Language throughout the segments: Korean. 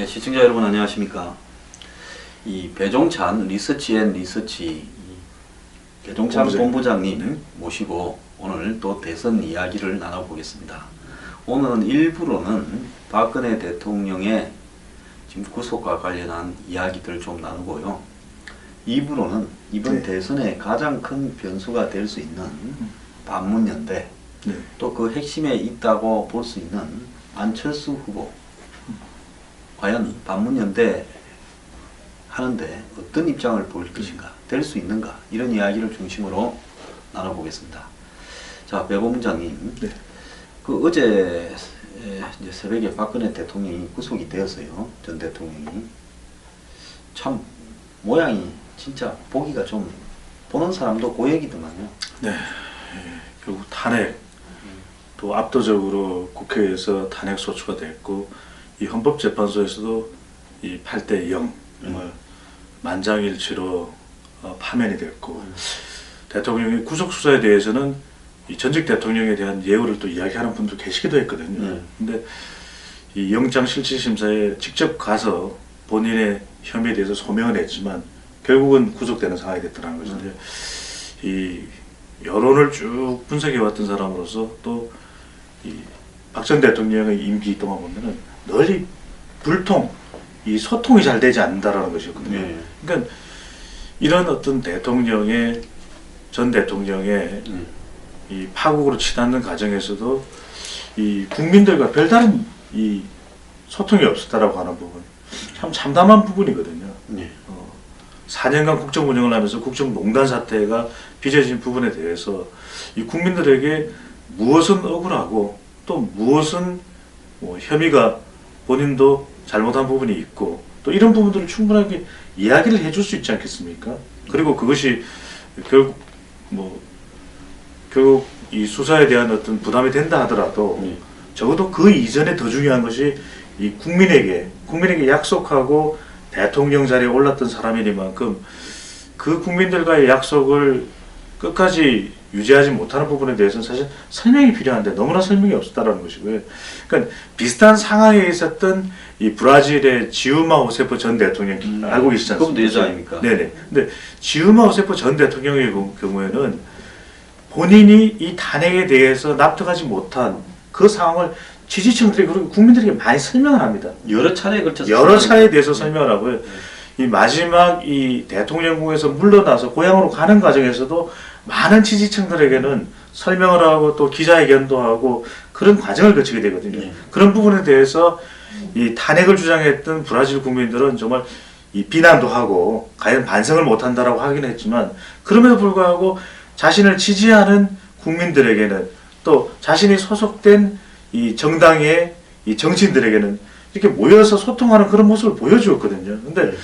시청자 여러분 안녕하십니까. 이 배종찬 리서치 배종찬 본부장님 모시고 오늘 또 대선 이야기를 나눠보겠습니다. 오늘은 1부로는 박근혜 대통령의 지금 구속과 관련한 이야기들을 좀 나누고요. 2부로는 이번 대선의 가장 큰 변수가 될 수 있는 반문연대, 또 그 핵심에 있다고 볼 수 있는 안철수 후보, 과연 반문연대 하는데 어떤 입장을 보일 것인가, 될 수 있는가, 이런 이야기를 중심으로 나눠보겠습니다. 자, 배 본부장님, 그 어제 이제 새벽에 박근혜 대통령이 구속이 되었어요. 전 대통령이. 참 모양이 진짜 보기가 좀 보는 사람도 고역이더만요. 네, 결국 탄핵, 또 압도적으로 국회에서 탄핵 소추가 됐고, 이 헌법재판소에서도 이 8대0 정말 만장일치로 파면이 됐고, 대통령의 구속 수사에 대해서는 이 전직 대통령에 대한 예우를 또 이야기하는 분도 계시기도 했거든요. 근데 이 영장실질심사에 직접 가서 본인의 혐의에 대해서 소명을 했지만 결국은 구속되는 상황이 됐더라는 것인데, 이 여론을 쭉 분석해왔던 사람으로서 또 이 박 전 대통령의 임기 동안 보면은 널리 불통, 이 소통이 잘 되지 않는다라는 것이었거든요. 그러니까 이런 어떤 전 대통령의 이 파국으로 치닫는 과정에서도 이 국민들과 별다른 이 소통이 없었다라고 하는 부분, 참 참담한 부분이거든요. 4년간 국정 운영을 하면서 국정농단 사태가 빚어진 부분에 대해서 이 국민들에게 무엇은 억울하고 또 무엇은 혐의가 본인도 잘못한 부분이 있고, 또 이런 부분들을 충분하게 이야기를 해줄 수 있지 않겠습니까? 그리고 그것이 결국 이 수사에 대한 어떤 부담이 된다 하더라도 적어도 그 이전에 더 중요한 것이 이 국민에게 약속하고 대통령 자리에 올랐던 사람이니만큼 그 국민들과의 약속을 끝까지 유지하지 못하는 부분에 대해서는 사실 설명이 필요한데 너무나 설명이 없었다라는 것이고요. 그러니까 비슷한 상황에 있었던 이 브라질의 지우마 호세프 전 대통령 알고 계시지 않습니까? 그분도 여자 아닙니까? 네네. 근데 지우마 호세프 전 대통령의 경우에는 본인이 이 탄핵에 대해서 납득하지 못한 그 상황을 지지층들이 그리고 국민들에게 많이 설명을 합니다. 여러 차례에 걸쳐서 여러 차례에 대해서 설명을 하고요. 이 마지막 이 대통령궁에서 물러나서 고향으로 가는 과정에서도 많은 지지층들에게는 설명을 하고 또 기자회견도 하고 그런 과정을 거치게 되거든요. 그런 부분에 대해서 이 탄핵을 주장했던 브라질 국민들은 정말 이 비난도 하고 과연 반성을 못한다라고 하긴 했지만, 그럼에도 불구하고 자신을 지지하는 국민들에게는 또 자신이 소속된 이 정당의 이 정치인들에게는 이렇게 모여서 소통하는 그런 모습을 보여주었거든요. 근데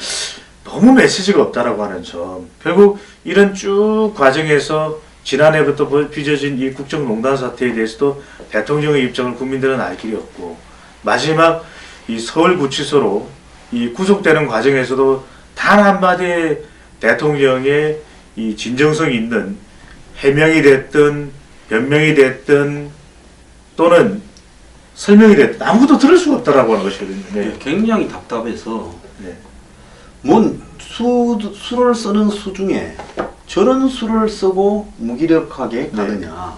너무 메시지가 없다라고 하는 점, 결국 이런 쭉 과정에서 지난해부터 빚어진 이 국정농단 사태에 대해서도 대통령의 입장을 국민들은 알 길이 없고, 마지막 이 서울구치소로 이 구속되는 과정에서도 단 한마디의 대통령의 이 진정성 있는 해명이 됐든 변명이 됐든 또는 설명이 됐든 아무것도 들을 수가 없다라고 하는 것이거든요. 굉장히 답답해서 뭔 수를 쓰는 수 중에 저런 수를 쓰고 무기력하게 가느냐,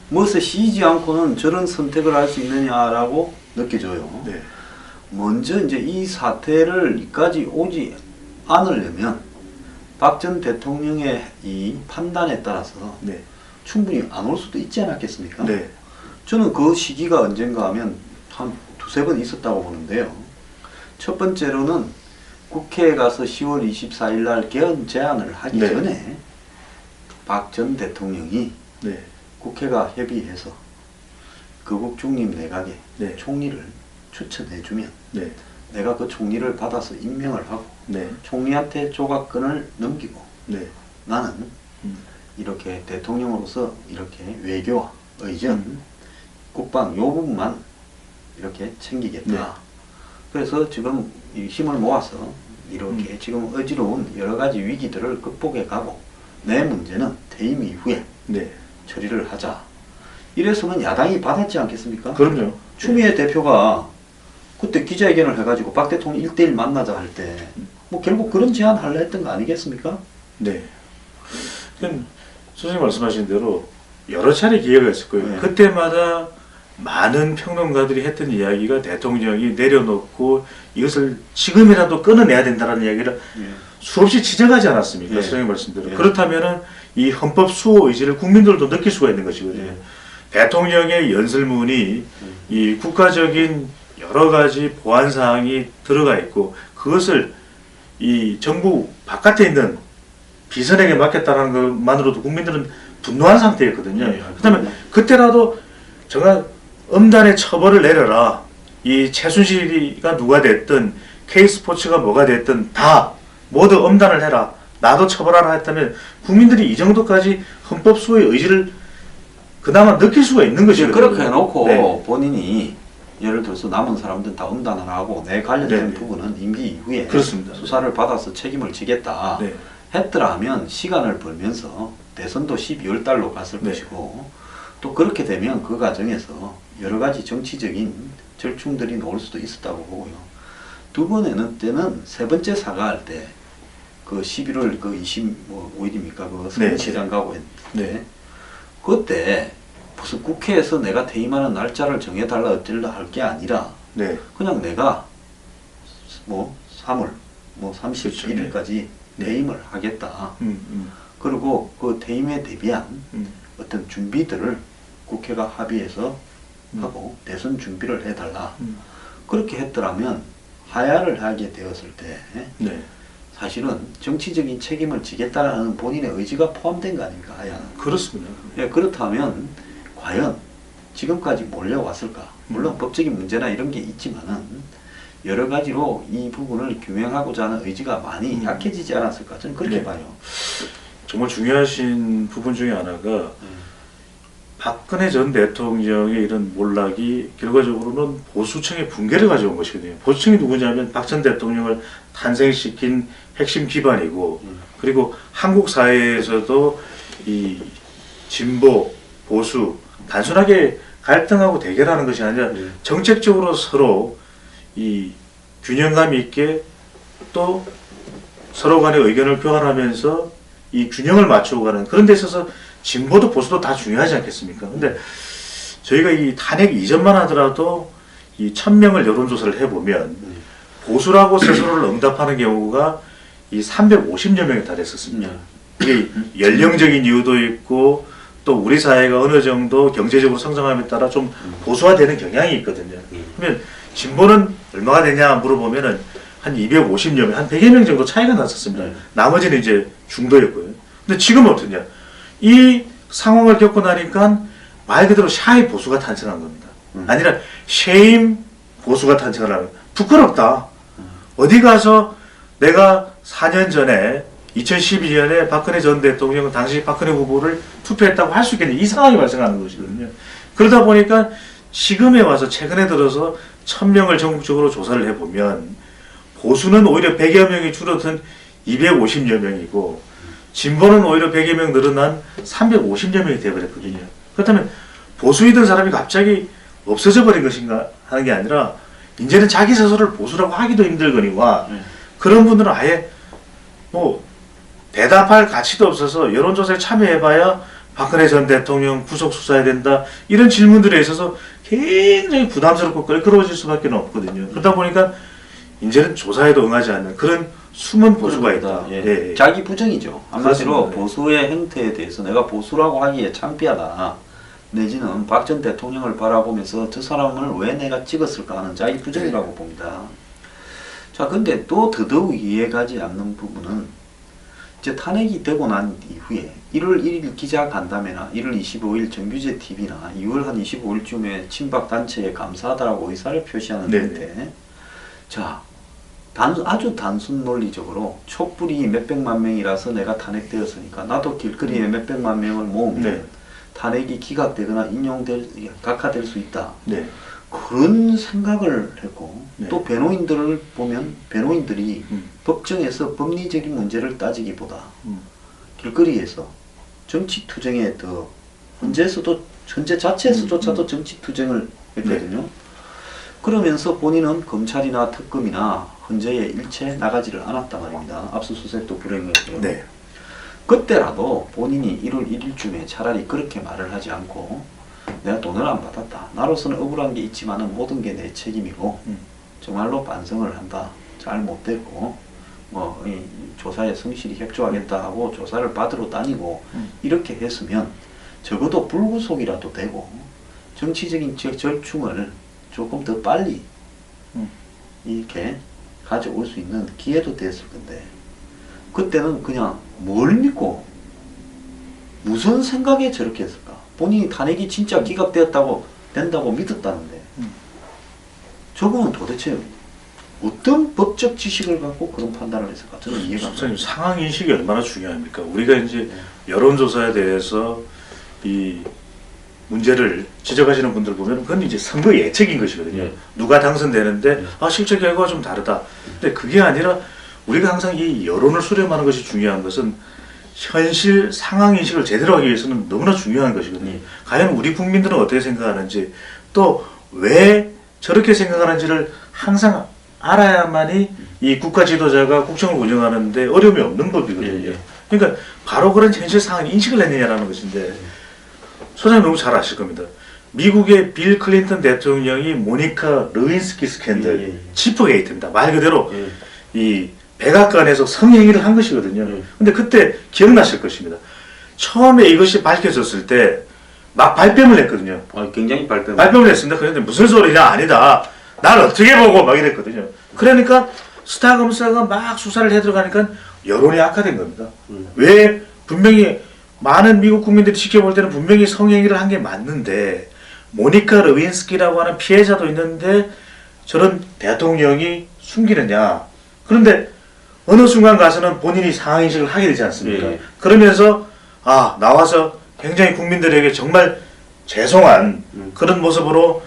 무엇에 쉬지 않고는 저런 선택을 할 수 있느냐라고 느껴져요. 먼저 이제 이 사태를 이까지 오지 않으려면 박 전 대통령의 이 판단에 따라서 충분히 안 올 수도 있지 않았겠습니까? 저는 그 시기가 언젠가 하면 한 두세 번 있었다고 보는데요. 첫 번째로는 국회에 가서 10월 24일 날 개헌 제안을 하기 전에 박 전 대통령이 국회가 협의해서 거국 중립 내각에 총리를 추천해주면 내가 그 총리를 받아서 임명을 하고 총리한테 조각권을 넘기고 나는 이렇게 대통령으로서 이렇게 외교와 의전, 국방 요 부분만 이렇게 챙기겠다. 그래서 지금 이 힘을 모아서 이렇게 지금 어지러운 여러 가지 위기들을 극복해 가고 내 문제는 퇴임 이후에 처리를 하자. 이래서는 야당이 받았지 않겠습니까? 그럼요. 추미애 대표가 그때 기자회견을 해가지고 박 대통령 1대1 만나자 할 때 뭐 결국 그런 제안 하려 했던 거 아니겠습니까? 네. 그럼 선생님 말씀하신 대로 여러 차례 기회가 있을 거예요. 네. 그때마다 많은 평론가들이 했던 이야기가 대통령이 내려놓고 이것을 지금이라도 끊어내야 된다는 이야기를 예. 수없이 지적하지 않았습니까? 예. 선생님 말씀대로. 예. 그렇다면은 이 헌법 수호 의지를 국민들도 느낄 수가 있는 것이거든요. 예. 대통령의 연설문이 이 국가적인 여러 가지 보안 사항이 들어가 있고 그것을 이 정부 바깥에 있는 비선에게 맡겼다는 것만으로도 국민들은 분노한 상태였거든요. 예. 그렇다면 그때라도 정말 엄단의 처벌을 내려라. 이 최순실이가 누가 됐든 K스포츠가 뭐가 됐든 다 모두 엄단을 해라. 나도 처벌하라 했다면 국민들이 이 정도까지 헌법 수호의 의지를 그나마 느낄 수가 있는 것이거든요. 그렇게 해놓고 네. 본인이 예를 들어서 남은 사람들은 다 엄단을 하고 내 관련된 네. 부분은 임기 이후에 그렇습니다. 수사를 받아서 책임을 지겠다 네. 했더라면 시간을 벌면서 대선도 12월 달로 갔을 네. 것이고 또 그렇게 되면 그 과정에서 여러 가지 정치적인 절충들이 나올 수도 있었다고 보고요. 두 번에는 때는 세 번째 사과할 때 그 11월 그 25일입니까? 그 서울시장 가고 했는데 네. 그때 무슨 국회에서 내가 퇴임하는 날짜를 정해달라 어쩌려 할 게 아니라 네. 그냥 내가 뭐 3월 뭐 그렇죠. 31일까지 네. 퇴임을 하겠다. 음. 그리고 그 퇴임에 대비한 음. 어떤 준비들을 국회가 합의해서 하고 대선 준비를 해달라. 그렇게 했더라면 하야를 하게 되었을 때 네. 사실은 정치적인 책임을 지겠다는 본인의 의지가 포함된 거 아닙니까, 하야는. 그렇습니다. 예, 그렇다면 과연 지금까지 몰려왔을까? 물론 법적인 문제나 이런 게 있지만은 여러 가지로 이 부분을 규명하고자 하는 의지가 많이 약해지지 않았을까? 저는 그렇게 네. 봐요. 정말 중요하신 부분 중에 하나가 박근혜 전 대통령의 이런 몰락이 결과적으로는 보수층의 붕괴를 가져온 것이거든요. 보수층이 누구냐면 박 전 대통령을 탄생시킨 핵심 기반이고 그리고 한국 사회에서도 이 진보, 보수 단순하게 갈등하고 대결하는 것이 아니라 정책적으로 서로 이 균형감 있게 또 서로 간의 의견을 교환하면서 이 균형을 맞추고 가는 그런 데 있어서 진보도 보수도 다 중요하지 않겠습니까? 근데 저희가 이 탄핵 이전만 하더라도 이 1000명을 여론조사를 해보면 보수라고 스스로를 응답하는 경우가 이 350여 명에 달했었습니다. 이게 연령적인 이유도 있고 또 우리 사회가 어느 정도 경제적으로 성장함에 따라 좀 보수화되는 경향이 있거든요. 그러면 진보는 얼마가 되냐 물어보면은 한 250여 명, 한 100여 명 정도 차이가 났었습니다. 나머지는 이제 중도였고요. 근데 지금은 어떠냐? 이 상황을 겪고 나니까 말 그대로 샤이 보수가 탄생한 겁니다. 아니라 쉐임 보수가 탄생을 하는 거예요. 부끄럽다. 어디 가서 내가 4년 전에 2012년에 박근혜 전 대통령 당시 박근혜 후보를 투표했다고 할 수 있겠냐 이 상황이 발생하는 것이거든요. 그러다 보니까 지금에 와서 최근에 들어서 1000명을 전국적으로 조사를 해보면 보수는 오히려 100여 명이 줄어든 250여 명이고 진보는 오히려 100여 명 늘어난 350여 명이 되어버렸거든요. 그렇다면 보수이던 사람이 갑자기 없어져 버린 것인가 하는 게 아니라 이제는 자기 스스로를 보수라고 하기도 힘들거니와 그런 분들은 아예 뭐 대답할 가치도 없어서 여론조사에 참여해봐야 박근혜 전 대통령 구속 수사해야 된다 이런 질문들에 있어서 굉장히 부담스럽고 껄끄러워질 수밖에 없거든요. 그러다 보니까 이제는 조사에도 응하지 않는 그런 숨은 보수가 있다. 예. 예. 자기 부정이죠. 한마디로 그렇습니다. 보수의 행태에 대해서 내가 보수라고 하기에 창피하다. 내지는 박 전 대통령을 바라보면서 저 사람을 왜 내가 찍었을까 하는 자기 부정이라고 봅니다. 자, 근데 또 더더욱 이해가지 않는 부분은 이제 탄핵이 되고 난 이후에 1월 1일 기자간담회나 1월 25일 정규제 TV나 2월 한 25일쯤에 친박 단체에 감사하다라고 의사를 표시하는데 자, 아주 단순 논리적으로 촛불이 몇백만 명이라서 내가 탄핵되었으니까 나도 길거리에 몇백만 명을 모으면 탄핵이 기각되거나 각하될 수 있다. 네. 그런 생각을 했고 네. 또 변호인들을 보면 변호인들이 법정에서 법리적인 문제를 따지기보다 길거리에서 정치 투쟁에 더 현재 자체에서조차도 정치 투쟁을 했거든요. 그러면서 본인은 검찰이나 특검이나 헌재에 일체 나가지를 않았단 말입니다. 압수수색도 불행했고요. 네. 그때라도 본인이 1월 1일쯤에 차라리 그렇게 말을 하지 않고 내가 돈을 안 받았다. 나로서는 억울한 게 있지만은 모든 게 내 책임이고 정말로 반성을 한다. 잘못됐고 이 조사에 성실히 협조하겠다 하고 조사를 받으러 다니고 이렇게 했으면 적어도 불구속이라도 되고 정치적인 절충을 조금 더 빨리 이렇게 가져올 수 있는 기회도 됐을 건데 그때는 그냥 뭘 믿고 무슨 생각에 저렇게 했을까? 본인이 탄핵이 진짜 기각되었다고 된다고 믿었다는데 저거는 도대체 어떤 법적 지식을 갖고 그런 판단을 했을까? 저는 이해가 안 선생님, 상황 인식이 얼마나 중요합니까? 우리가 이제 여론조사에 대해서 이 문제를 지적하시는 분들 보면 그건 이제 선거 예측인 것이거든요. 누가 당선되는데 실제 결과가 좀 다르다. 근데 그게 아니라 우리가 항상 이 여론을 수렴하는 것이 중요한 것은 현실 상황 인식을 제대로 하기 위해서는 너무나 중요한 것이거든요. 과연 우리 국민들은 어떻게 생각하는지 또 왜 저렇게 생각하는지를 항상 알아야만이 이 국가 지도자가 국정을 운영하는데 어려움이 없는 법이거든요. 그러니까 바로 그런 현실 상황 인식을 했느냐라는 것인데 소장님 너무 잘 아실 겁니다. 미국의 빌 클린턴 대통령이 모니카 르윈스키 스캔들 치프 게이트입니다. 말 그대로 이 백악관에서 성행위를 한 것이거든요. 근데 그때 기억나실 것입니다. 처음에 이것이 밝혀졌을 때 막 발뺌을 했거든요. 굉장히 발뺌을 했습니다. 그런데 무슨 소리냐 아니다. 날 어떻게 보고 막 이랬거든요. 그러니까 스타 검사가 막 수사를 해 들어가니까 여론이 악화된 겁니다. 왜 분명히 많은 미국 국민들이 지켜볼 때는 분명히 성행위를 한 게 맞는데 모니카 르윈스키라고 하는 피해자도 있는데 저런 대통령이 숨기느냐. 그런데 어느 순간 가서는 본인이 상황인식을 하게 되지 않습니까? 그러면서 나와서 굉장히 국민들에게 정말 죄송한 그런 모습으로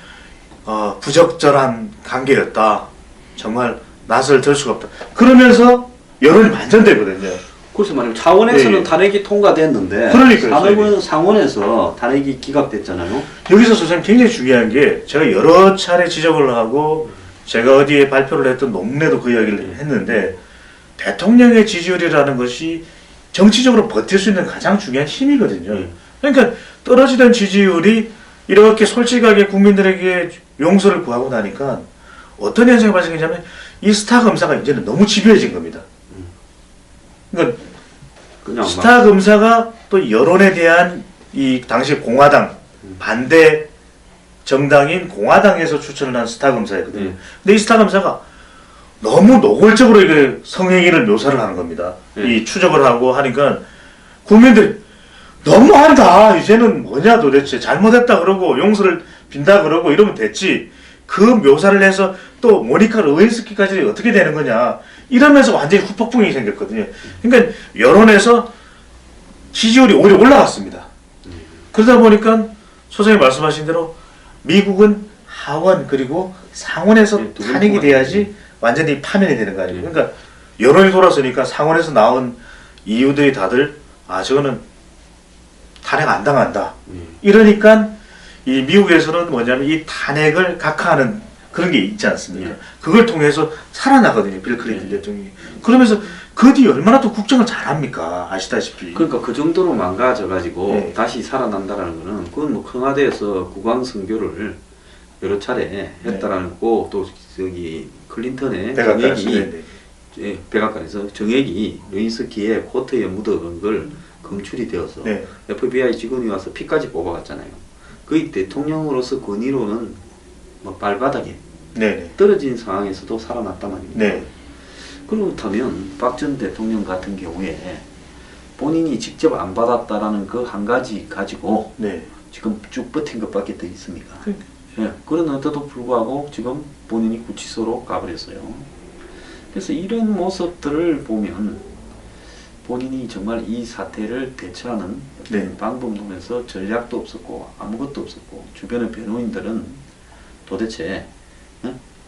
부적절한 관계였다. 정말 낯을 들 수가 없다. 그러면서 여론이 반전되거든요. 그래서 말이에요. 차원에서는 탄핵이 통과됐는데 그러니까요. 상원에서 탄핵이 기각됐잖아요. 여기서 선생님 굉장히 중요한 게 제가 여러 차례 지적을 하고 제가 어디에 발표를 했던 논문에도 그 이야기를 했는데 대통령의 지지율이라는 것이 정치적으로 버틸 수 있는 가장 중요한 힘이거든요. 그러니까 떨어지던 지지율이 이렇게 솔직하게 국민들에게 용서를 구하고 나니까 어떤 현상이 발생했냐면 이 스타 검사가 이제는 너무 집요해진 겁니다. 그러니까 스타 검사가 또 여론에 대한 이 당시 공화당 반대 정당인 공화당에서 추천을 한 스타 검사였거든요. 근데 이 스타 검사가 너무 노골적으로 이게 성행위를 묘사를 하는 겁니다. 이 추적을 하고 하니까 국민들이 너무한다. 이제는 뭐냐 도대체 잘못했다 그러고 용서를 빈다 그러고 이러면 됐지. 그 묘사를 해서 또 모니카 르윈스키까지 어떻게 되는 거냐. 이러면서 완전히 후폭풍이 생겼거든요. 그러니까 여론에서 지지율이 오히려 올라갔습니다. 그러다 보니까 소장님 말씀하신 대로 미국은 하원 그리고 상원에서 탄핵이 돼야지 완전히 파면이 되는 거 아니에요. 그러니까 여론이 돌아서니까 상원에서 나온 이유들이 다들 저거는 탄핵 안 당한다. 이러니까 이 미국에서는 뭐냐면 이 탄핵을 각하하는 그런 게 있지 않습니까? 그걸 통해서 살아나거든요. 빌 클린턴 대통령이. 그러면서 그 뒤에 얼마나 또 국정을 잘합니까? 아시다시피. 그러니까 그 정도로 망가져가지고 다시 살아난다라는 거는 그건 뭐 청와대에서 국왕 선교를 여러 차례 했다라는 거고 또 저기 클린턴의 정액이 백악관에서 정액이 르윈스키의 코트에 묻어간 걸 검출이 되어서 FBI 직원이 와서 피까지 뽑아갔잖아요. 거의 대통령으로서 권위로는 뭐 발바닥에 떨어진 상황에서도 살아났단 말입니다. 그렇다면 박 전 대통령 같은 경우에 본인이 직접 안 받았다라는 그 한 가지 가지고 지금 쭉 버틴 것밖에 더 있습니까? 그런데도 불구하고 지금 본인이 구치소로 가버렸어요. 그래서 이런 모습들을 보면 본인이 정말 이 사태를 대처하는 방법 보면서 전략도 없었고 아무것도 없었고 주변의 변호인들은 도대체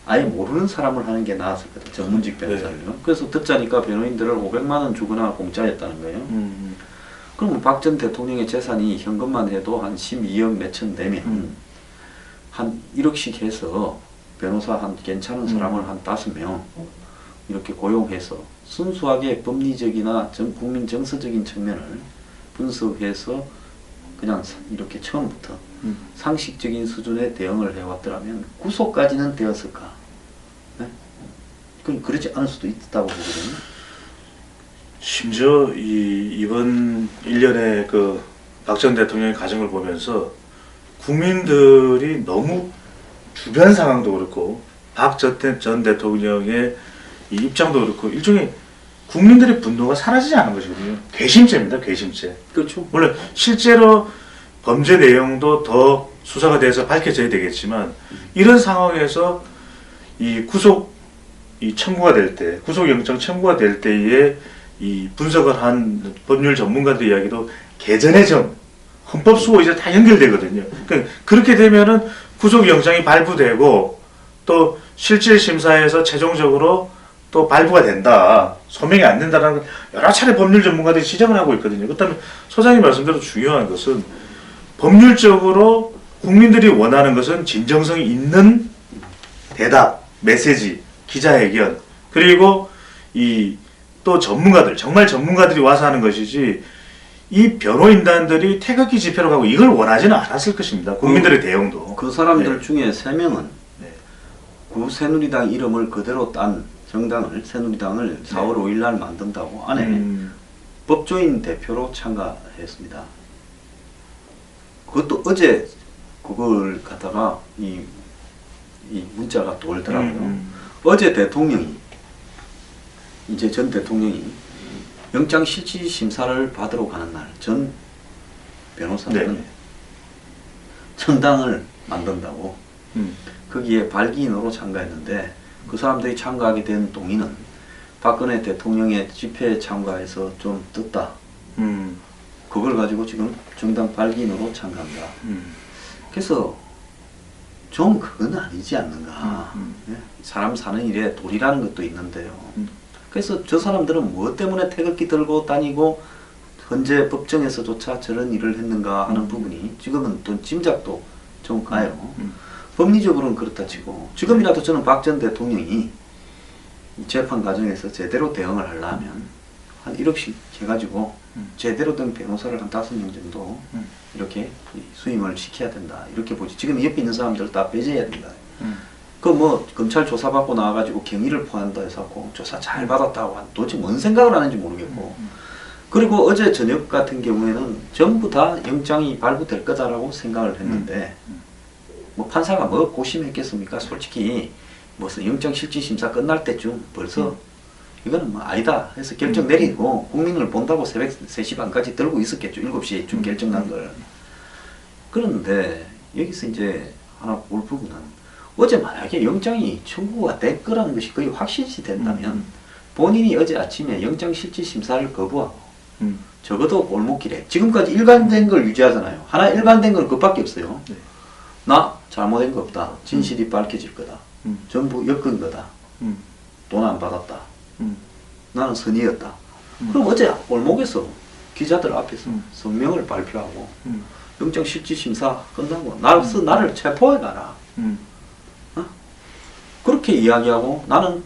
아예 모르는 사람을 하는 게 나았을 거다. 전문직 변호사를요. 그래서 듣자니까 변호인들을 500만 원 주거나 공짜였다는 거예요. 그러면 박 전 대통령의 재산이 현금만 해도 한 12억 몇천 되면 한 1억씩 해서 변호사 한 괜찮은 사람을 한 5명 이렇게 고용해서 순수하게 법리적이나 국민 정서적인 측면을 분석해서 그냥 이렇게 처음부터 상식적인 수준의 대응을 해왔더라면 구속까지는 되었을까? 네? 그렇지 않을 수도 있다고 보거든요. 심지어 이번 1년의 그 박 전 대통령의 가정을 보면서 국민들이 너무 주변 상황도 그렇고 박 전 대통령의 이 입장도 그렇고 일종의 국민들의 분노가 사라지지 않은 것이거든요. 괘씸죄입니다. 괘씸죄. 그렇죠. 물론 실제로 범죄 내용도 더 수사가 돼서 밝혀져야 되겠지만 이런 상황에서 이 청구가 될 때, 구속영장 청구가 될 때에 이 분석을 한 법률 전문가들 이야기도 개전의 점, 헌법 수호 이제 다 연결되거든요. 그러니까 그렇게 되면은 구속영장이 발부되고 또 실질 심사에서 최종적으로 또 발부가 된다, 소명이 안 된다라는 여러 차례 법률 전문가들이 지적을 하고 있거든요. 그렇다면 소장님 말씀대로 중요한 것은 법률적으로 국민들이 원하는 것은 진정성이 있는 대답, 메시지, 기자회견, 그리고 또 전문가들, 정말 전문가들이 와서 하는 것이지 이 변호인단들이 태극기 집회로 가고 이걸 원하지는 않았을 것입니다. 국민들의 대응도. 그 사람들 네. 중에 3명은 네. 구 새누리당 이름을 그대로 딴 정당을, 새누리당을 4월 5일 날 만든다고 안에 법조인 대표로 참가했습니다. 그것도 어제 그걸 갖다가 이 문자가 돌더라고요. 어제 대통령이, 이제 전 대통령이 영장 실질 심사를 받으러 가는 날, 전 변호사는 네. 정당을 만든다고 거기에 발기인으로 참가했는데 그 사람들이 참가하게 된 동의는 박근혜 대통령의 집회에 참가해서 좀 떴다. 그걸 가지고 지금 정당 발기인으로 참가한다. 그래서 좀 그건 아니지 않는가. 예? 사람 사는 일에 도리라는 것도 있는데요. 그래서 저 사람들은 무엇 때문에 태극기 들고 다니고 현재 법정에서조차 저런 일을 했는가 하는 부분이 지금은 또 짐작도 좀 가요. 법리적으로는 그렇다 치고 지금이라도 저는 박 전 대통령이 재판 과정에서 제대로 대응을 하려면 한 1억씩 해가지고 제대로 된 변호사를 한 5명 정도 이렇게 수임을 시켜야 된다. 이렇게 보지. 지금 옆에 있는 사람들 다 배제해야 된다. 그 뭐 검찰 조사받고 나와가지고 경위를 포함한다 해서 조사 잘 받았다고 도대체 뭔 생각을 하는지 모르겠고 그리고 어제 저녁 같은 경우에는 전부 다 영장이 발부될 거다라고 생각을 했는데 뭐 판사가 뭐 고심했겠습니까? 솔직히 무슨 영장 실질 심사 끝날 때쯤 벌써 이거는 뭐 아니다 해서 결정 내리고 국민을 본다고 새벽 3시 반까지 들고 있었겠죠. 7시쯤 결정 난 걸. 그런데 여기서 이제 하나 볼 부분은 어제 만약에 영장이 청구가 될 거라는 것이 거의 확실시 된다면 본인이 어제 아침에 영장 실질 심사를 거부하고 적어도 골목길에 지금까지 일관된 걸 유지하잖아요. 하나 일관된 건 그것밖에 없어요. 네. 나 잘못된 거 없다. 진실이 밝혀질 거다. 전부 엮은 거다. 돈 안 받았다. 나는 선의였다. 그럼 어제 골목에서 기자들 앞에서 성명을 발표하고 영장 실질 심사 끝나고 나를 체포해 가라. 그렇게 이야기하고 나는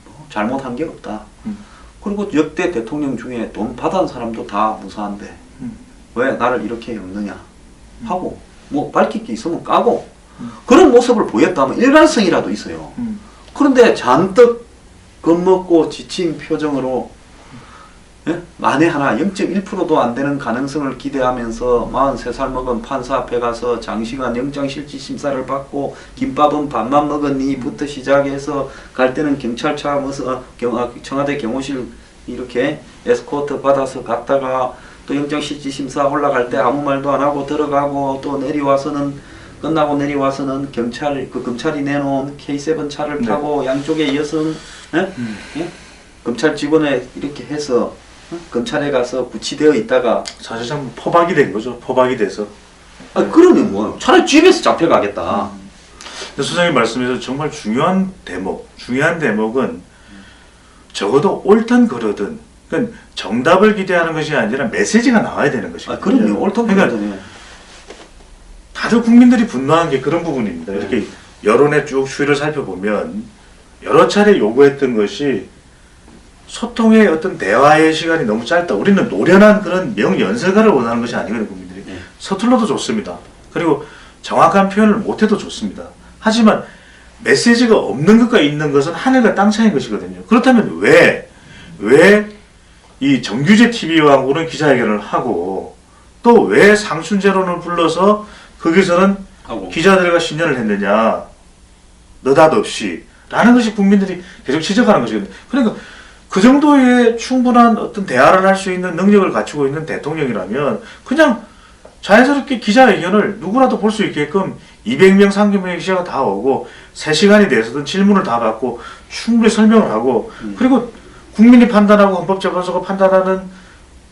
뭐 잘못한 게 없다. 그리고 역대 대통령 중에 돈 받은 사람도 다 무사한데 왜 나를 이렇게 엮느냐 하고 뭐 밝힐 게 있으면 까고 그런 모습을 보였다면 일관성이라도 있어요. 그런데 잔뜩 겁먹고 지친 표정으로 만에 하나 0.1%도 안 되는 가능성을 기대하면서 43살 먹은 판사 앞에 가서 장시간 영장 실질 심사를 받고 김밥은 밥만 먹었니부터 시작해서 갈 때는 경찰차 청와대 경호실 이렇게 에스코트 받아서 갔다가 또 영장 실질 심사 올라갈 때 아무 말도 안 하고 들어가고 또 끝나고 내려와서는 검찰이 내놓은 K7 차를 타고 양쪽에 여성 검찰 직원에 이렇게 해서 검찰에 가서 구치되어 있다가 사실상 포박이 된 거죠. 포박이 돼서. 그러면 뭐 차라리 집에서 잡혀가겠다. 근데 소장님 말씀에서 정말 중요한 대목은 적어도 옳든 그러든 그러니까 정답을 기대하는 것이 아니라 메시지가 나와야 되는 것이거든요. 그럼요. 옳든 그러니까 그러든. 다들 국민들이 분노한 게 그런 부분입니다. 이렇게 여론의 쭉 추이를 살펴보면 여러 차례 요구했던 것이 소통의 어떤 대화의 시간이 너무 짧다. 우리는 노련한 그런 명연설가를 원하는 것이 아니거든요, 국민들이. 서툴러도 좋습니다. 그리고 정확한 표현을 못해도 좋습니다. 하지만 메시지가 없는 것과 있는 것은 하늘과 땅 차이인 것이거든요. 그렇다면 왜 이 정규제 TV와 그런 기자회견을 하고 또 왜 상춘제론을 불러서 거기서는 기자들과 신년을 했느냐, 느닷없이 라는 것이 국민들이 계속 지적하는 것이거든요. 그러니까 그 정도의 충분한 어떤 대화를 할 수 있는 능력을 갖추고 있는 대통령이라면 그냥 자연스럽게 기자회견을 누구라도 볼 수 있게끔 200명, 300명의 기자가 다 오고 3시간이 돼서든 질문을 다 받고 충분히 설명을 하고 그리고 국민이 판단하고 헌법재판소가 판단하는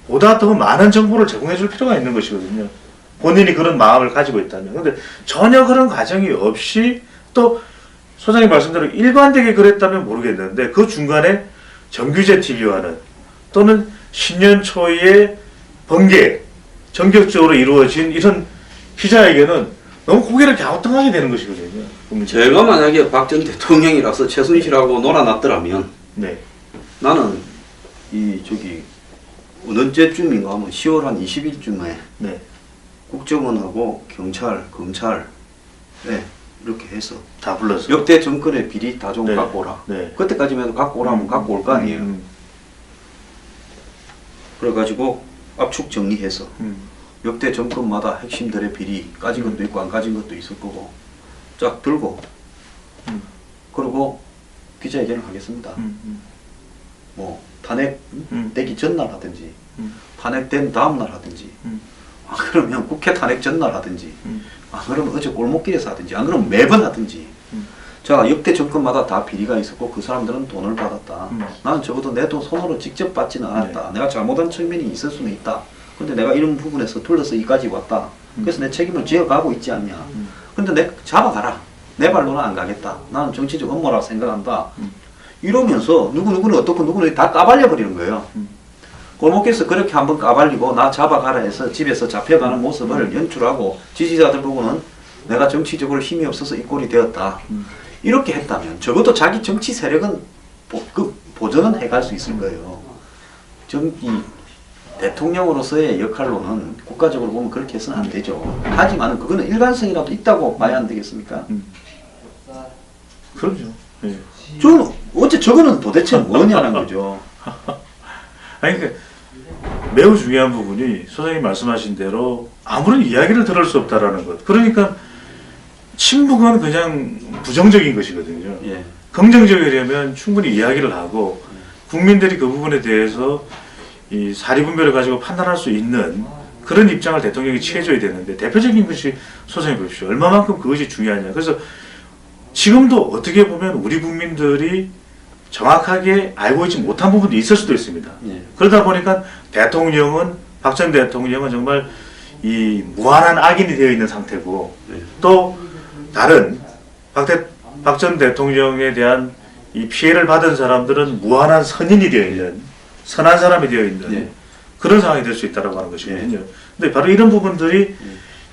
보다 더 많은 정보를 제공해 줄 필요가 있는 것이거든요. 본인이 그런 마음을 가지고 있다면. 근데 전혀 그런 과정이 없이 또 소장님 말씀대로 일관되게 그랬다면 모르겠는데 그 중간에 정규제 TV와는 또는 신년 초에 번개, 전격적으로 이루어진 이런 기자회견은 너무 고개를 갸우뚱하게 되는 것이거든요. 제가 만약에 박 전 대통령이라서 최순실하고 놀아놨더라면 네. 나는 언제쯤인가 하면 10월 한 20일쯤에 네. 국정원하고 경찰, 검찰 이렇게 해서 다 불러서 역대 정권의 비리 다 좀 네. 갖고 오라. 네. 그때까지만 해도 갖고 오라면 갖고 올 거 아니에요. 그래가지고 압축 정리해서 역대 정권마다 핵심들의 비리 까진 것도 있고 안 까진 것도 있을 거고 쫙 들고 그리고 기자회견을 하겠습니다. 뭐 탄핵되기 전날 하든지 탄핵된 다음날 하든지 안 그러면 국회 탄핵 전날 하든지 안 그러면 어제 골목길에서 하든지 안 그러면 매번 하든지 자 역대 정권마다 다 비리가 있었고 그 사람들은 돈을 받았다. 나는 적어도 내 돈 손으로 직접 받지는 않았다. 내가 잘못한 측면이 있을 수는 있다. 근데 내가 이런 부분에서 둘러서 이까지 왔다. 그래서 내 책임을 지어가고 있지 않냐. 근데 내 잡아가라. 내 발로는 안 가겠다. 나는 정치적 업무라고 생각한다. 이러면서 누구누구는 어떻고 누구는 다 까발려 버리는 거예요. 골목길에서 그렇게 한번 까발리고 나 잡아가라 해서 집에서 잡혀가는 모습을 연출하고 지지자들 보고는 내가 정치적으로 힘이 없어서 이 꼴이 되었다. 이렇게 했다면 적어도 자기 정치 세력은 보전은 해갈 수 있을 거예요. 이 대통령으로서의 역할로는 국가적으로 보면 그렇게 해서는 안 되죠. 하지만 그거는 일관성이라도 있다고 봐야 안 되겠습니까? 그럼요. 네. 저는 어째 저거는 도대체 뭐냐는 거죠. 아니 그러니까 매우 중요한 부분이 소장님 말씀하신 대로 아무런 이야기를 들을 수 없다라는 것. 그러니까 친북은 그냥 부정적인 것이거든요. 예. 긍정적이려면 충분히 이야기를 하고 국민들이 그 부분에 대해서 이 사리분별을 가지고 판단할 수 있는 그런 입장을 대통령이 취해줘야 되는데 대표적인 것이 소장님 보십시오. 얼마만큼 그것이 중요하냐. 그래서 지금도 어떻게 보면 우리 국민들이 정확하게 알고 있지 못한 부분도 있을 수도 있습니다. 예. 그러다 보니까 대통령은 박 전 대통령은 정말 이 무한한 악인이 되어 있는 상태고 예. 또 다른 박 전 대통령에 대한 이 피해를 받은 사람들은 무한한 선인이 되어 있는 선한 사람이 되어 있는 예. 그런 상황이 될 수 있다고 하는 것이거든요. 근데 바로 이런 부분들이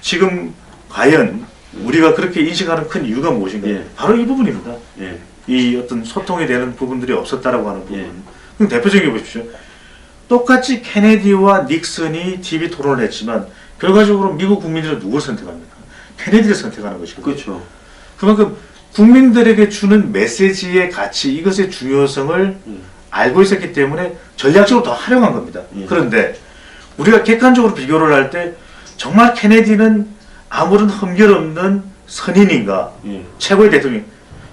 지금 과연 우리가 그렇게 인식하는 큰 이유가 무엇인가? 예. 바로 이 부분입니다. 예. 이 어떤 소통이 되는 부분들이 없었다라고 하는 부분. 예. 그럼 대표적인 게 보십시오. 똑같이 케네디와 닉슨이 TV 토론을 했지만 결과적으로 미국 국민들은 누굴 선택합니까? 케네디를 선택하는 것이거든요. 그렇죠. 그만큼 국민들에게 주는 메시지의 가치, 이것의 중요성을 알고 있었기 때문에 전략적으로 더 활용한 겁니다. 예. 그런데 우리가 객관적으로 비교를 할 때 정말 케네디는 아무런 흠결 없는 선인인가? 예. 최고의 대통령.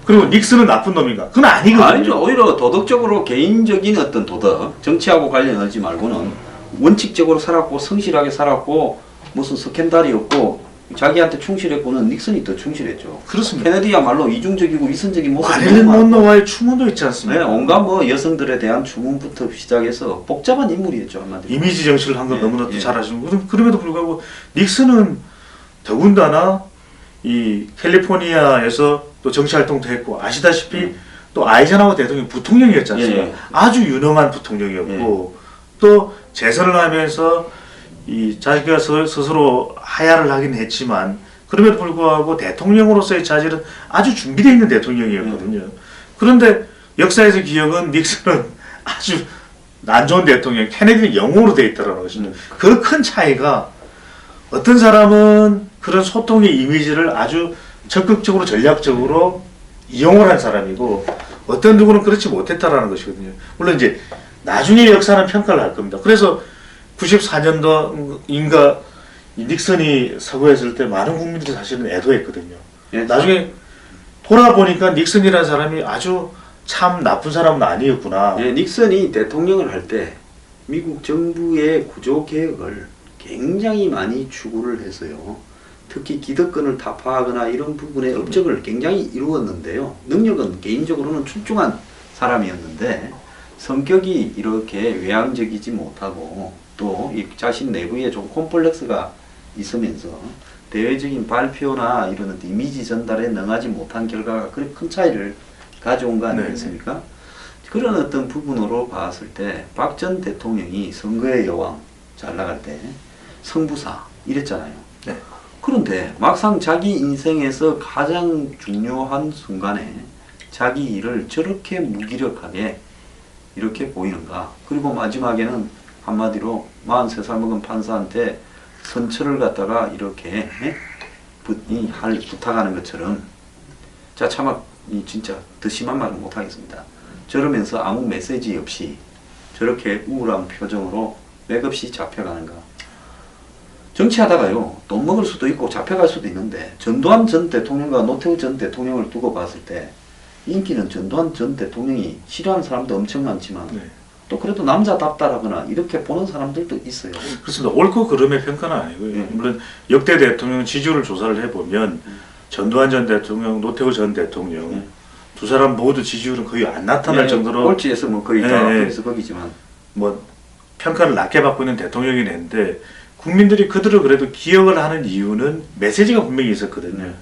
그리고 닉슨은 나쁜 놈인가? 그건 아니거든요. 아니죠. 오히려 도덕적으로 개인적인 어떤 도덕, 정치하고 관련하지 말고는 원칙적으로 살았고 성실하게 살았고 무슨 스캔들이 없고 자기한테 충실했고는 닉슨이 더 충실했죠. 그렇습니다. 케네디야말로 이중적이고 위선적인 모습이 마릴린 monroe와의 추문도 있지 않습니까? 네, 온갖 뭐 여성들에 대한 추문부터 시작해서 복잡한 인물이었죠. 한마디로. 이미지 정치를 한 걸 예, 너무나 예. 잘 아시는 거죠. 그럼에도 불구하고 닉슨은 더군다나 이 캘리포니아에서 또 정치활동도 했고 아시다시피 또 아이젠하워 대통령 부통령이었지 않습니까? 예, 예. 아주 유능한 부통령이었고 또 재선을 하면서 이 자기가 스스로 하야를 하긴 했지만 그럼에도 불구하고 대통령으로서의 자질은 아주 준비되어 있는 대통령이었거든요. 그런데 역사에서 기억은 닉슨은 아주 안 좋은 대통령, 케네디는 영웅으로 되어 있다는 것입니다. 그 큰 차이가 어떤 사람은 그런 소통의 이미지를 아주 적극적으로 전략적으로 이용을 한 사람이고 어떤 누구는 그렇지 못했다라는 것이거든요. 물론 이제 나중에 역사는 평가를 할 겁니다. 그래서 94년도인가 닉슨이 서거했을 때 많은 국민들이 사실은 애도했거든요. 예, 나중에 돌아보니까 닉슨이라는 사람이 아주 참 나쁜 사람은 아니었구나. 예, 닉슨이 대통령을 할 때 미국 정부의 구조 개혁을 굉장히 많이 추구를 했어요. 특히 기득권을 타파하거나 이런 부분의 업적을 굉장히 이루었는데요. 능력은 개인적으로는 출중한 사람이었는데 성격이 이렇게 외향적이지 못하고 또 이 자신 내부에 좀 콤플렉스가 있으면서 대외적인 발표나 이런 이미지 전달에 능하지 못한 결과가 그렇게 큰 차이를 가져온 거 아니겠습니까? 그런 어떤 부분으로 봤을 때 박 전 대통령이 선거의 여왕 잘 나갈 때 성부사 이랬잖아요. 네. 그런데 막상 자기 인생에서 가장 중요한 순간에 자기 일을 저렇게 무기력하게 이렇게 보이는가. 그리고 마지막에는 한마디로 43살 먹은 판사한테 선처를 갖다가 이렇게 부탁하는 것처럼 자 차마 진짜 더 심한 말은 못하겠습니다. 저러면서 아무 메시지 없이 저렇게 우울한 표정으로 맥없이 잡혀가는가. 정치하다가요 돈 먹을 수도 있고 잡혀갈 수도 있는데 전두환 전 대통령과 노태우 전 대통령을 두고 봤을 때 인기는 전두환 전 대통령이 싫어하는 사람도 엄청 많지만 네. 또 그래도 남자답다라거나 이렇게 보는 사람들도 있어요. 그렇습니다. 옳고 그름의 평가는 아니고요. 물론 역대 대통령 지지율을 조사를 해보면 전두환 전 대통령, 노태우 전 대통령 두 사람 모두 지지율은 거의 안 나타날 정도로 꼴찌에서 뭐 거의 다 거기서 거기지만 뭐 평가를 낮게 받고 있는 대통령이 됐는데 국민들이 그들을 그래도 기억을 하는 이유는 메시지가 분명히 있었거든요.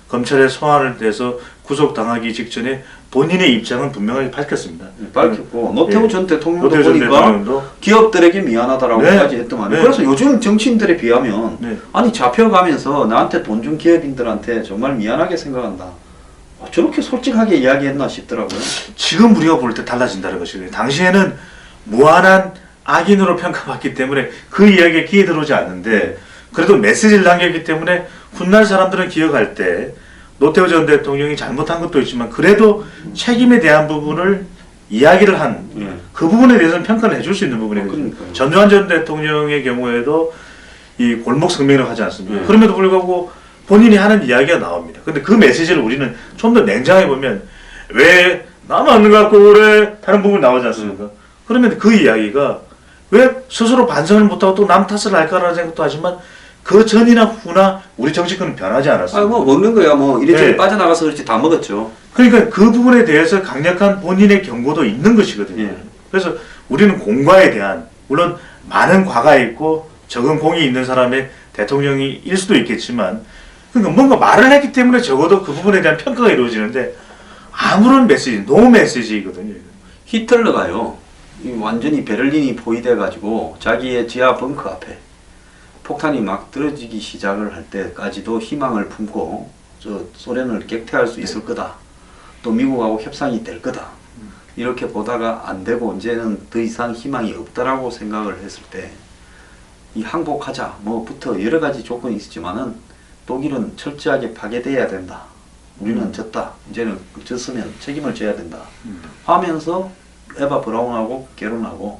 검찰에 소환을 돼서 구속당하기 직전에 본인의 입장은 분명하게 밝혔습니다. 밝혔고 노태우 전 대통령도 노태우 전 보니까 대통령도 기업들에게 미안하다라고까지 했더만 네. 그래서 요즘 정치인들에 비하면 네. 아니 잡혀가면서 나한테 돈 준 기업인들한테 정말 미안하게 생각한다. 저렇게 솔직하게 이야기했나 싶더라고요. 지금 우리가 볼 때 달라진다는 것이거든요. 당시에는 무한한 악인으로 평가받기 때문에 그 이야기에 귀에 들어오지 않는데 그래도 메시지를 남겼기 때문에 훗날 사람들은 기억할 때 노태우 전 대통령이 잘못한 것도 있지만 그래도 책임에 대한 부분을 이야기를 한 그 부분에 대해서는 평가를 해줄 수 있는 부분이거든요. 전두환 전 대통령의 경우에도 이 골목 성명이라고 하지 않습니까? 그럼에도 불구하고 본인이 하는 이야기가 나옵니다. 근데 그 메시지를 우리는 좀 더 냉정하게 보면 왜 나만 안 갖고 그래? 다른 부분이 나오지 않습니까? 그러면 그 이야기가 왜 스스로 반성을 못하고 또 남 탓을 할까라는 생각도 하지만 그 전이나 후나 우리 정치권은 변하지 않았습니다. 뭐 먹는 거야 뭐 이래저래 네. 빠져나가서 그렇지 다 먹었죠. 그러니까 그 부분에 대해서 강력한 본인의 경고도 있는 것이거든요. 예. 그래서 우리는 공과에 대한 물론 많은 과가 있고 적은 공이 있는 사람의 대통령이 일 수도 있겠지만 그러니까 뭔가 말을 했기 때문에 적어도 그 부분에 대한 평가가 이루어지는데 아무런 메시지, 노 메시지거든요. 히틀러가요 완전히 베를린이 포위돼 가지고 자기의 지하 벙커 앞에 폭탄이 막 떨어지기 시작을 할 때까지도 희망을 품고 저 소련을 객퇴할 수 있을 거다. 또 미국하고 협상이 될 거다. 이렇게 보다가 안 되고 이제는 더 이상 희망이 없다라고 생각을 했을 때 이 항복하자 뭐부터 여러 가지 조건이 있었지만은 독일은 철저하게 파괴돼야 된다. 우리는 졌다. 이제는 졌으면 책임을 져야 된다. 하면서 에바 브라운하고 결혼하고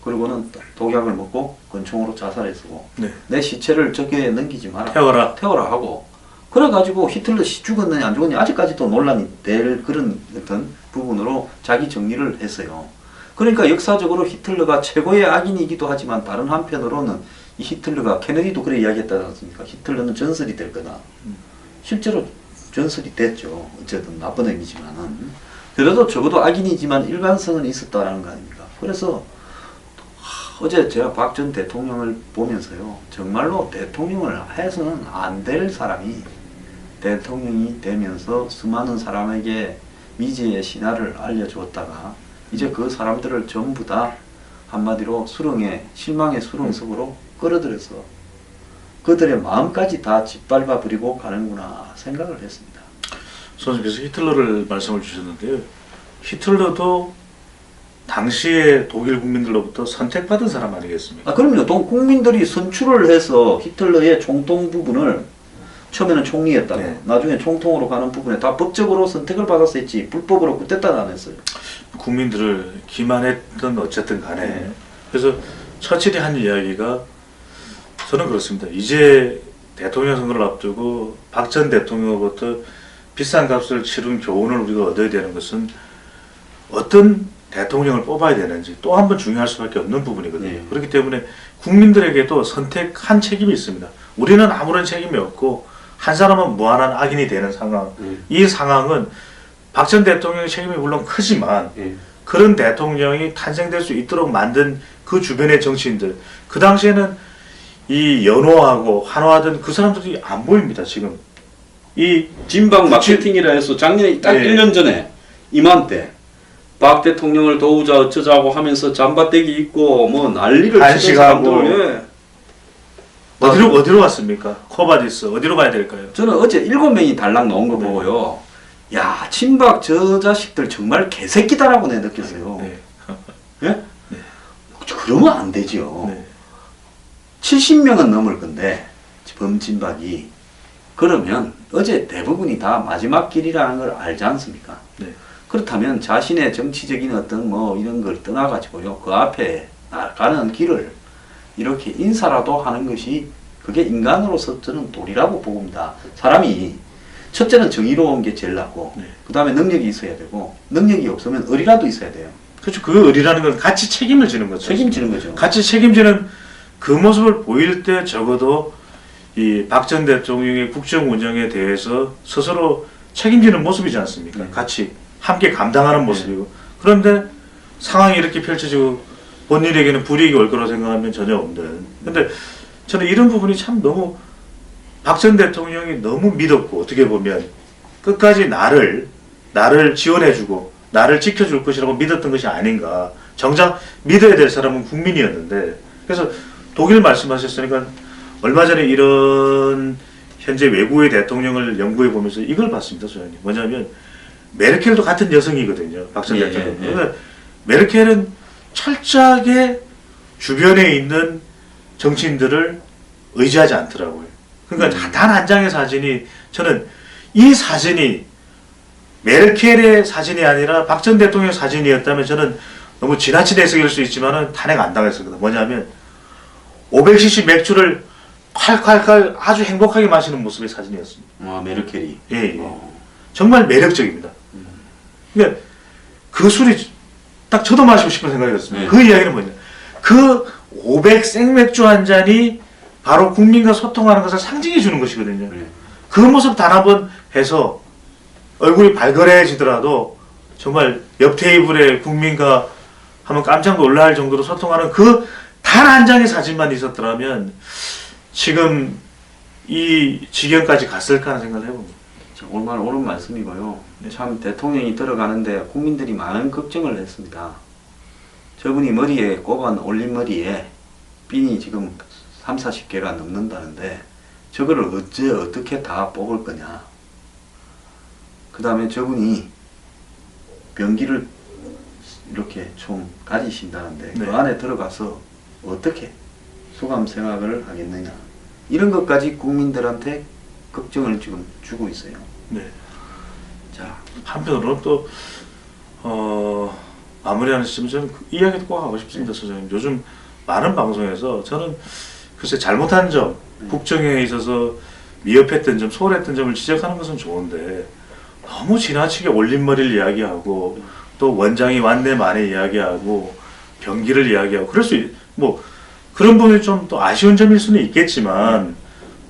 그리고는 독약을 먹고 권총으로 자살해 쓰고 네. 내 시체를 저기에 넘기지 마라. 태워라. 하고 그래가지고 히틀러 죽었느냐 안 죽었느냐 아직까지도 논란이 될 그런 어떤 부분으로 자기 정리를 했어요. 그러니까 역사적으로 히틀러가 최고의 악인이기도 하지만 다른 한편으로는 이 히틀러가 케네디도 그래 이야기했지 않습니까? 히틀러는 전설이 될 거다. 실제로 전설이 됐죠. 어쨌든 나쁜 의미지만은 그래도 적어도 악인이지만 일관성은 있었다라는 거 아닙니까? 그래서 어제 제가 박 전 대통령을 보면서요 정말로 대통령을 해서는 안 될 사람이 대통령이 되면서 수많은 사람에게 미지의 신화를 알려주었다가 이제 그 사람들을 전부 다 한마디로 실망의 수렁 속으로 끌어들여서 그들의 마음까지 다 짓밟아 버리고 가는구나 생각을 했습니다. 선생님께서 히틀러를 말씀을 주셨는데요. 히틀러도 당시에 독일 국민들로부터 선택받은 사람 아니겠습니까? 그럼요. 국민들이 선출을 해서 히틀러의 총통 부분을 처음에는 총리였다가 네. 나중에 총통으로 가는 부분에 다 법적으로 선택을 받았었지 불법으로 그때따라 안 했어요. 국민들을 기만했던 어쨌든 간에 네. 그래서 처칠이 한 이야기가 저는 그렇습니다. 이제 대통령 선거를 앞두고 박 전 대통령으로부터 비싼 값을 치른 교훈을 우리가 얻어야 되는 것은 어떤 대통령을 뽑아야 되는지 또 한 번 중요할 수밖에 없는 부분이거든요. 네. 그렇기 때문에 국민들에게도 선택한 책임이 있습니다. 우리는 아무런 책임이 없고 한 사람은 무한한 악인이 되는 상황. 이 상황은 박 전 대통령의 책임이 물론 크지만 그런 대통령이 탄생될 수 있도록 만든 그 주변의 정치인들, 그 당시에는 이 연호하고 환호하던 그 사람들이 안 보입니다. 지금 이 진박 마케팅이라 해서 작년에 딱 네. 1년 전에 이맘때 박 대통령을 도우자 어쩌자고 하면서 잠바떼기 입고 뭐 난리를 치던 한식하고 사람들. 어디로 갔습니까? 코바디스 어디로 가야 될까요? 저는 어제 7명이 달랑 나온 거 네. 보고요. 야, 친박 저 자식들 정말 개새끼다라고 내가 느꼈어요. 네. 예? 네. 그러면 안 되죠. 네. 70명은 넘을 건데 범친박이 그러면 어제 대부분이 다 마지막 길이라는 걸 알지 않습니까? 네. 그렇다면 자신의 정치적인 어떤 뭐 이런 걸 떠나가지고요 그 앞에 나가는 길을 이렇게 인사라도 하는 것이 그게 인간으로서 저는 도리라고 봅니다. 사람이 첫째는 정의로운 게 제일 낫고 네. 그 다음에 능력이 있어야 되고 능력이 없으면 의리라도 있어야 돼요. 그렇죠. 그 의리라는 건 같이 책임을 지는 거죠. 책임지는 거죠. 같이 책임지는 그 모습을 보일 때 적어도 이 박 전 대통령의 국정 운영에 대해서 스스로 책임지는 모습이지 않습니까? 네. 같이 함께 감당하는 모습이고. 그런데 상황이 이렇게 펼쳐지고 본인에게는 불이익이 올 거라고 생각하면 전혀 없는. 근데 저는 이런 부분이 참 너무 박 전 대통령이 너무 믿었고 어떻게 보면 끝까지 나를 지원해주고 나를 지켜줄 것이라고 믿었던 것이 아닌가. 정작 믿어야 될 사람은 국민이었는데 그래서 독일 말씀하셨으니까 얼마 전에 이런 현재 외국의 대통령을 연구해 보면서 이걸 봤습니다, 소장님. 뭐냐면 메르켈도 같은 여성이거든요, 박 전 대통령. 그러니까 메르켈은 철저하게 주변에 있는 정치인들을 의지하지 않더라고요. 그러니까 단 한 장의 사진이 저는 이 사진이 메르켈의 사진이 아니라 박 전 대통령의 사진이었다면 저는 너무 지나친 해석일 수 있지만은 탄핵 안 당했었거든요. 뭐냐면 500cc 맥주를 콸콸콸 아주 행복하게 마시는 모습의 사진이었습니다. 아, 메르켈이. 예. 정말 매력적입니다. 그러니까 그 술이 딱 저도 마시고 싶은 생각이 들었습니다. 그 이야기는 뭐냐? 그 500 생맥주 한 잔이 바로 국민과 소통하는 것을 상징해 주는 것이거든요. 그 모습 단 한 번 해서 얼굴이 발걸해지더라도 정말 옆 테이블에 국민과 하면 깜짝 놀랄 정도로 소통하는 그 단 한 장의 사진만 있었더라면 지금 이 지경까지 갔을까 하는 생각을 해봅니다. 정말 옳은 말씀이고요. 참 대통령이 들어가는데 국민들이 많은 걱정을 했습니다. 저분이 머리에 꼽은 올린 머리에 핀이 지금 30-40개가 넘는다는데 저거를 어떻게 다 뽑을 거냐. 그 다음에 저분이 병기를 이렇게 좀 가지신다는데 네. 그 안에 들어가서 어떻게 소감 생각을 하겠느냐. 이런 것까지 국민들한테 걱정을 지금 주고 있어요. 네. 자, 한편으로는 또 마무리하는 시점에 저는 그 이야기도 꼭 하고 싶습니다, 소장님. 요즘 많은 방송에서 저는 글쎄 잘못한 점, 국정에 있어서 미흡했던 점, 소홀했던 점을 지적하는 것은 좋은데 너무 지나치게 올림머리를 이야기하고 또 원장이 왔네 마네 이야기하고 병기를 이야기하고 그럴 뭐 그런 부분이 좀 또 아쉬운 점일 수는 있겠지만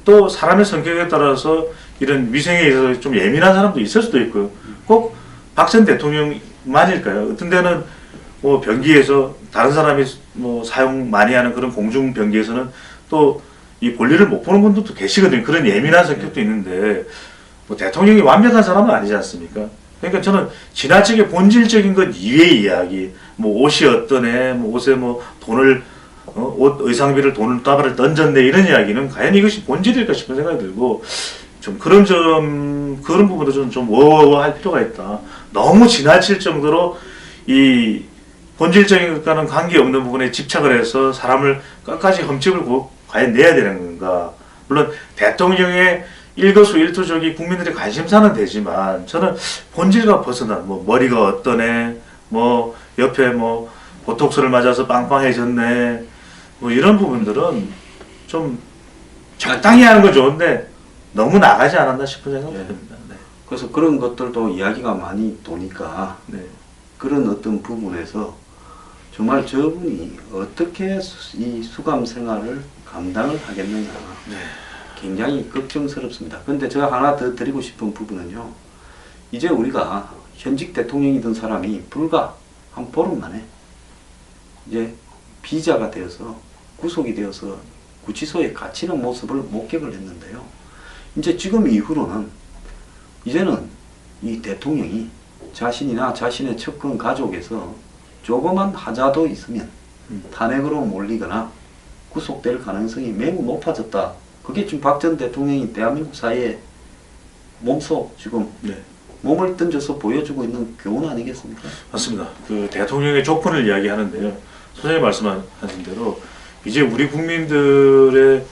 또 사람의 성격에 따라서 이런 위생에 있어서 좀 예민한 사람도 있을 수도 있고요. 꼭 박 전 대통령만일까요? 어떤 데는 뭐 변기에서 다른 사람이 뭐 사용 많이 하는 그런 공중 변기에서는 또 이 볼일을 못 보는 분들도 계시거든요. 그런 예민한 성격도 있는데 뭐 대통령이 완벽한 사람은 아니지 않습니까? 그러니까 저는 지나치게 본질적인 것 이외의 이야기, 뭐 옷이 어떠네, 뭐 옷에 뭐 돈을 옷 의상비를 돈을 따발을 던졌네 이런 이야기는 과연 이것이 본질일까 싶은 생각이 들고 좀 그런 부분도 좀 워워할 필요가 있다. 너무 지나칠 정도로 이 본질적인 것과는 관계없는 부분에 집착을 해서 사람을 끝까지 흠집을 과연 내야 되는 건가. 물론 대통령의 일거수일투족이 국민들의 관심사는 되지만 저는 본질과 벗어난 뭐 머리가 어떠네 뭐 옆에 뭐 보톡스를 맞아서 빵빵해졌네 뭐 이런 부분들은 좀 적당히 하는 건 좋은데 너무 나가지 않았나 싶은 생각이 예. 듭니다. 네. 그래서 그런 것들도 이야기가 많이 도니까 네. 그런 어떤 부분에서 정말 저분이 어떻게 이 수감 생활을 감당을 하겠느냐 네. 굉장히 걱정스럽습니다. 근데 제가 하나 더 드리고 싶은 부분은요. 이제 우리가 현직 대통령이던 사람이 불과 한 보름 만에 이제 비자가 되어서 구속이 되어서 구치소에 갇히는 모습을 목격을 했는데요. 이제 지금 이후로는 이제는 이 대통령이 자신이나 자신의 측근 가족에서 조그만 하자도 있으면 탄핵으로 몰리거나 구속될 가능성이 매우 높아졌다. 그게 지금 박 전 대통령이 대한민국 사회에 몸소 지금 네. 몸을 던져서 보여주고 있는 교훈 아니겠습니까? 맞습니다. 그 대통령의 조건을 이야기하는데요. 선생님 말씀하신 대로 이제 우리 국민들의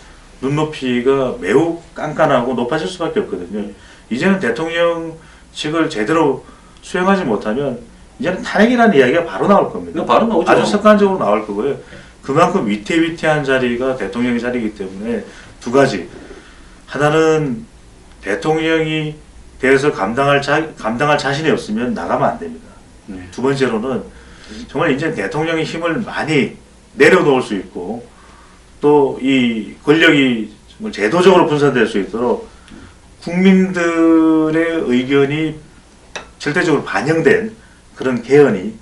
눈높이가 매우 깐깐하고 높아질 수밖에 없거든요. 이제는 대통령직을 제대로 수행하지 못하면 이제는 탄핵이라는 이야기가 바로 나올 겁니다. 바로 나오죠. 아주 습관적으로 나올 거고요. 그만큼 위태위태한 자리가 대통령의 자리이기 때문에 두 가지. 하나는 대통령이 대해서 감당할 자신이 없으면 나가면 안 됩니다. 네. 두 번째로는 정말 이제 대통령의 힘을 많이 내려놓을 수 있고 또 이 권력이 정말 제도적으로 분산될 수 있도록 국민들의 의견이 절대적으로 반영된 그런 개헌이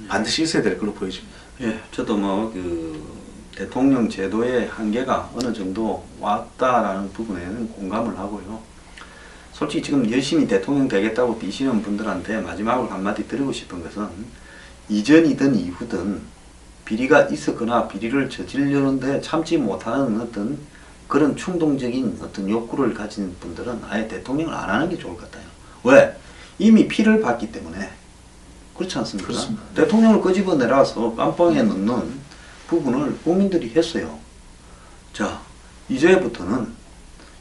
반드시 있어야 될 걸로 보여집니다. 예, 저도 뭐 그 대통령 제도의 한계가 어느 정도 왔다라는 부분에는 공감을 하고요. 솔직히 지금 열심히 대통령 되겠다고 뛰시는 분들한테 마지막으로 한마디 드리고 싶은 것은 이전이든 이후든 비리가 있었거나 비리를 저지르려는데 참지 못하는 어떤 그런 충동적인 어떤 욕구를 가진 분들은 아예 대통령을 안 하는 게 좋을 것 같아요. 왜? 이미 피를 봤기 때문에. 그렇지 않습니까? 그렇습니다. 대통령을 끄집어내라서 깜빵에 넣는 부분을 국민들이 했어요. 자, 이제부터는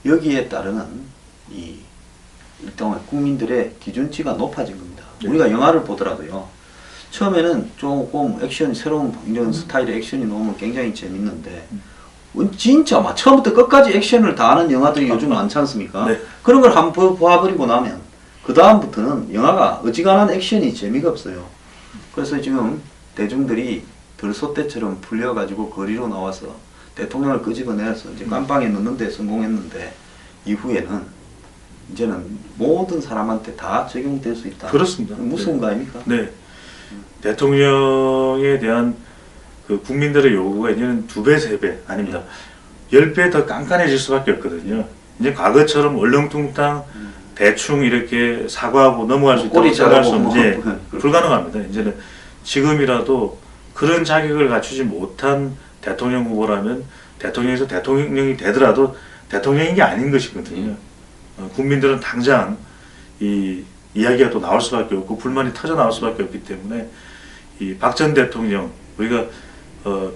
여기에 따르는 이 일단 국민들의 기준치가 높아진 겁니다. 네. 우리가 영화를 보더라도요. 처음에는 조금 액션, 새로운 이런 스타일의 액션이 나오면 굉장히 재밌는데 진짜 막 처음부터 끝까지 액션을 다 하는 영화들이 요즘 많지 않습니까? 네. 그런 걸 한번 봐버리고 나면 그 다음부터는 영화가 어지간한 액션이 재미가 없어요. 그래서 지금 대중들이 들소떼처럼 풀려가지고 거리로 나와서 대통령을 끄집어내서 이제 깜빵에 넣는 데 성공했는데 이후에는 이제는 모든 사람한테 다 적용될 수 있다. 그렇습니다. 무서운 거 아닙니까? 네. 대통령에 대한 그 국민들의 요구가 이제는 2배, 3배 아닙니다. 10배 더 깐깐해질 수밖에 없거든요. 이제 과거처럼 얼렁뚱땅 대충 이렇게 사과하고 넘어갈 수 있다고 꼬리 생각할 수 자르고 없는 뭐. 불가능합니다. 이제는 지금이라도 그런 자격을 갖추지 못한 대통령 후보라면 대통령에서 대통령이 되더라도 대통령인 게 아닌 것이거든요. 국민들은 당장 이 이야기가 또 나올 수밖에 없고 불만이 터져 나올 수밖에 없기 때문에 이 박 전 대통령 우리가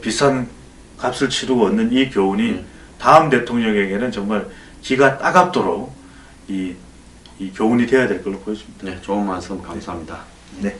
비싼 값을 치르고 얻는 이 교훈이 다음 대통령에게는 정말 기가 따갑도록 이 교훈이 되어야 될 걸로 보여집니다. 네, 좋은 말씀 감사합니다. 네.